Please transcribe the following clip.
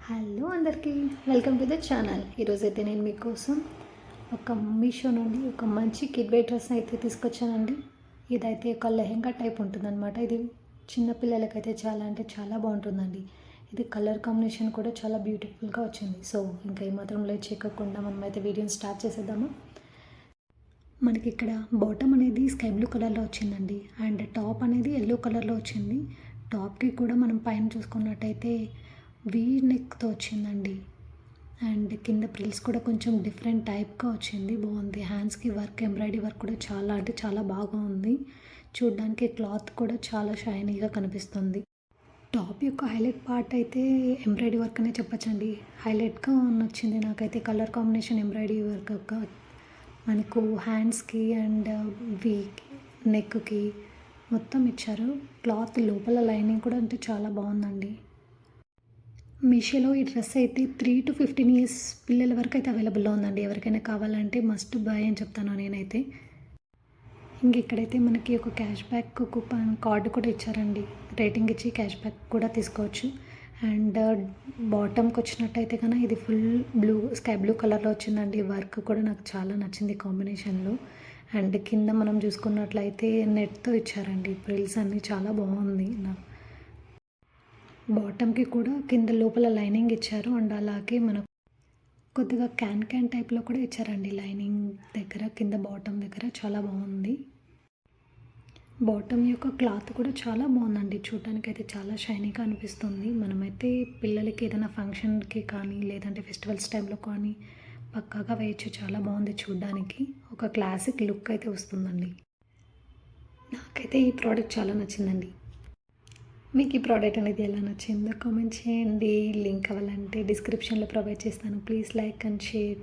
Hello అందరికీ welcome to the channel. ఈరోజైతే నేను మీకోసం ఒక మీషో నుండి ఒక మంచి కిడ్ వేర్ డ్రెస్ అయితే తీసుకొచ్చానండి. ఇదైతే ఒక లెహెంగా టైప్ ఉంటుందన్నమాట. ఇది చిన్నపిల్లలకైతే చాలా అంటే చాలా బాగుంటుందండి. ఇది కలర్ కాంబినేషన్ కూడా చాలా బ్యూటిఫుల్గా వచ్చింది. సో ఇంకా ఏమాత్రం లేట్ చేయకుండా మనమైతే వీడియోని స్టార్ట్ చేసేద్దాము. మనకి ఇక్కడ బాటమ్ అనేది స్కై బ్లూ కలర్లో వచ్చిందండి, అండ్ టాప్ అనేది ఎల్లో కలర్లో వచ్చింది. టాప్కి కూడా మనం పైన చూసుకున్నట్టయితే వీ నెక్తో వచ్చిందండి, అండ్ కింద ప్రిల్స్ కూడా కొంచెం డిఫరెంట్ టైప్గా వచ్చింది. బాగుంది. హ్యాండ్స్కి వర్క్, ఎంబ్రాయిడరీ వర్క్ కూడా చాలా అంటే చాలా బాగా ఉంది. చూడ్డానికి క్లాత్ కూడా చాలా షైనీగా కనిపిస్తుంది. టాప్ యొక్క హైలైట్ పార్ట్ అయితే ఎంబ్రాయిడరీ వర్క్ అనే చెప్పచ్చండి. హైలైట్గా నచ్చింది నాకైతే కలర్ కాంబినేషన్ ఎంబ్రాయిడరీ వర్క్ యొక్క మనకు హ్యాండ్స్కి అండ్ వీకి నెక్కి మొత్తం ఇచ్చారు. క్లాత్ లోపల లైనింగ్ కూడా అంటే చాలా బాగుందండి. మీషోలో ఈ డ్రెస్ అయితే 3 to 15 ఇయర్స్ పిల్లల వరకు అయితే అవైలబుల్లో ఉందండి. ఎవరికైనా కావాలంటే మస్ట్ బై అని చెప్తాను నేనైతే. ఇక్కడైతే మనకి ఒక క్యాష్ బ్యాక్ కూపన్ కార్డు కూడా ఇచ్చారండి. రేటింగ్ ఇచ్చి క్యాష్ బ్యాక్ కూడా తీసుకోవచ్చు. అండ్ బాటమ్కి వచ్చినట్టయితే కన్నా ఇది ఫుల్ బ్లూ, స్కై బ్లూ కలర్లో వచ్చిందండి. వర్క్ కూడా నాకు చాలా నచ్చింది కాంబినేషన్లో. అండ్ కింద మనం చూసుకున్నట్లయితే నెట్తో ఇచ్చారండి. ప్రిల్స్ అన్నీ చాలా బాగుంది. బాటమ్కి కూడా కింద లోపల లైనింగ్ ఇచ్చారు, అండ్ అలాగే మనకు కొద్దిగా క్యాన్ టైప్లో కూడా ఇచ్చారండి. లైనింగ్ దగ్గర కింద బాటమ్ దగ్గర చాలా బాగుంది. బాటమ్ యొక్క క్లాత్ కూడా చాలా బాగుందండి. చూడటానికి అయితే చాలా షైనీగా అనిపిస్తుంది. మనమైతే పిల్లలకి ఏదైనా ఫంక్షన్కి కానీ లేదంటే ఫెస్టివల్స్ టైంలో కానీ పక్కాగా వేయచ్చు. చాలా బాగుంది చూడడానికి. ఒక క్లాసిక్ లుక్ అయితే వస్తుందండి. నాకైతే ఈ ప్రోడక్ట్ చాలా నచ్చిందండి. మీకు ఈ ప్రోడక్ట్ అనేది ఎలా నచ్చిందో కామెంట్ చేయండి. లింక్ కావాలంటే డిస్క్రిప్షన్లో ప్రొవైడ్ చేస్తాను. Please like and share.